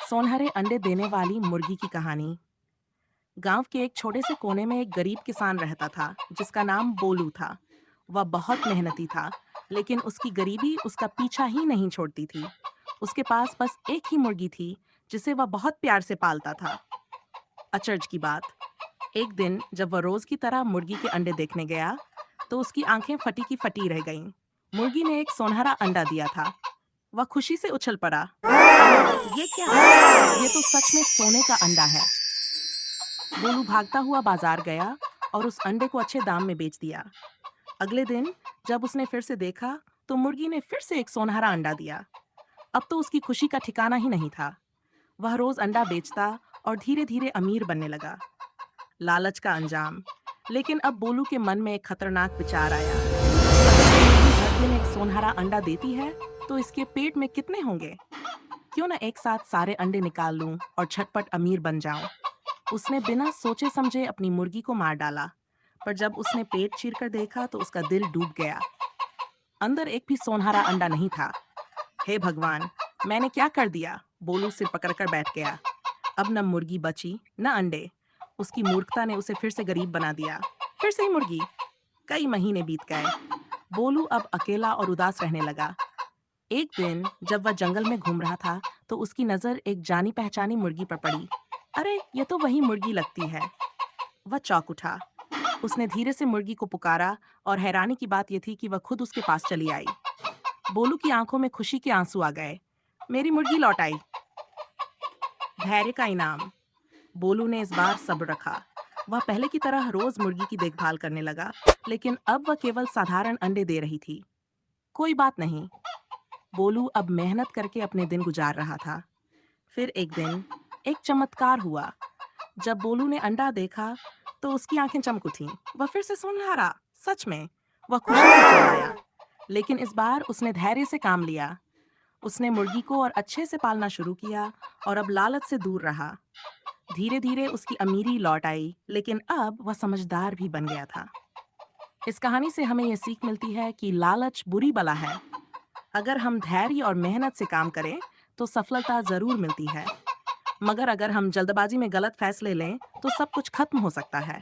सोनहरे अंडे देने वाली मुर्गी की कहानी। गांव के एक छोटे से कोने में एक गरीब किसान रहता था जिसका नाम बोलू था। वह बहुत मेहनती था, लेकिन उसकी गरीबी उसका पीछा ही नहीं छोड़ती थी। उसके पास बस एक ही मुर्गी थी जिसे वह बहुत प्यार से पालता था। अचरज की बात, एक दिन जब वह रोज की तरह मुर्गी के अंडे देखने गया, तो उसकी आंखें फटी की फटी रह गईं। मुर्गी ने एक सोनहरा अंडा दिया था। वह खुशी से उछल पड़ा। अरे, ये क्या? ये तो सच में सोने का अंडा है। बोलू भागता हुआ बाजार गया और उस अंडे को अच्छे दाम में बेच दिया। अगले दिन जब उसने फिर से देखा, तो मुर्गी ने फिर से एक सोनहरा अंडा दिया। अब तो उसकी खुशी का ठिकाना ही नहीं था। वह रोज अंडा बेचता और धीरे धीरे अमीर बनने लगा। लालच का अंजाम। लेकिन अब बोलू के मन में एक खतरनाक विचार आया। अगर ये मुर्गी हर दिन एक सोनहरा अंडा देती है, तो इसके पेट में कितने होंगे? क्यों ना एक साथ सारे अंडे निकाल लूं और झटपट अमीर बन जाऊं। उसने बिना सोचे समझे अपनी मुर्गी को मार डाला। पर जब उसने पेट चीरकर देखा तो उसका दिल डूब गया। अंदर एक भी सोनहरा अंडा नहीं था। हे भगवान, मैंने क्या कर दिया? बोलू सिर पकड़कर बैठ गया। अब न मुर्गी बची न अंडे। उसकी मूर्खता ने उसे फिर से गरीब बना दिया। फिर से ही मुर्गी। कई महीने बीत गए। बोलू अब अकेला और उदास रहने लगा। एक दिन जब वह जंगल में घूम रहा था, तो उसकी नजर एक जानी पहचानी मुर्गी पर पड़ी। अरे, ये तो वही मुर्गी लगती है। वह चौंक उठा। उसने धीरे से मुर्गी को पुकारा, और हैरानी की बात यह थी कि वह खुद उसके पास चली आई। बोलू की आंखों में खुशी के आंसू आ गए। मेरी मुर्गी लौट आई। धैर्य का इनाम। बोलू ने इस बार सब्र रखा। वह पहले की तरह रोज मुर्गी की देखभाल करने लगा, लेकिन अब वह केवल साधारण अंडे दे रही थी। कोई बात नहीं। बोलू अब मेहनत करके अपने दिन गुजार रहा था। फिर एक दिन एक चमत्कार हुआ। जब बोलू ने अंडा देखा, तो उसकी आंखें चमक उठीं। वह फिर से सुनहरा। सच में। वह खुशी से चिल्लाया। लेकिन इस बार उसने धैर्य से काम लिया। उसने मुर्गी को और अच्छे से पालना शुरू किया, और अब लालच से दूर रहा। धीरे धीरे उसकी अमीरी लौट आई, लेकिन अब वह समझदार भी बन गया था। इस कहानी से हमें यह सीख मिलती है कि लालच बुरी बला है। अगर हम धैर्य और मेहनत से काम करें, तो सफलता जरूर मिलती है। मगर अगर हम जल्दबाजी में गलत फैसले लें, तो सब कुछ खत्म हो सकता है।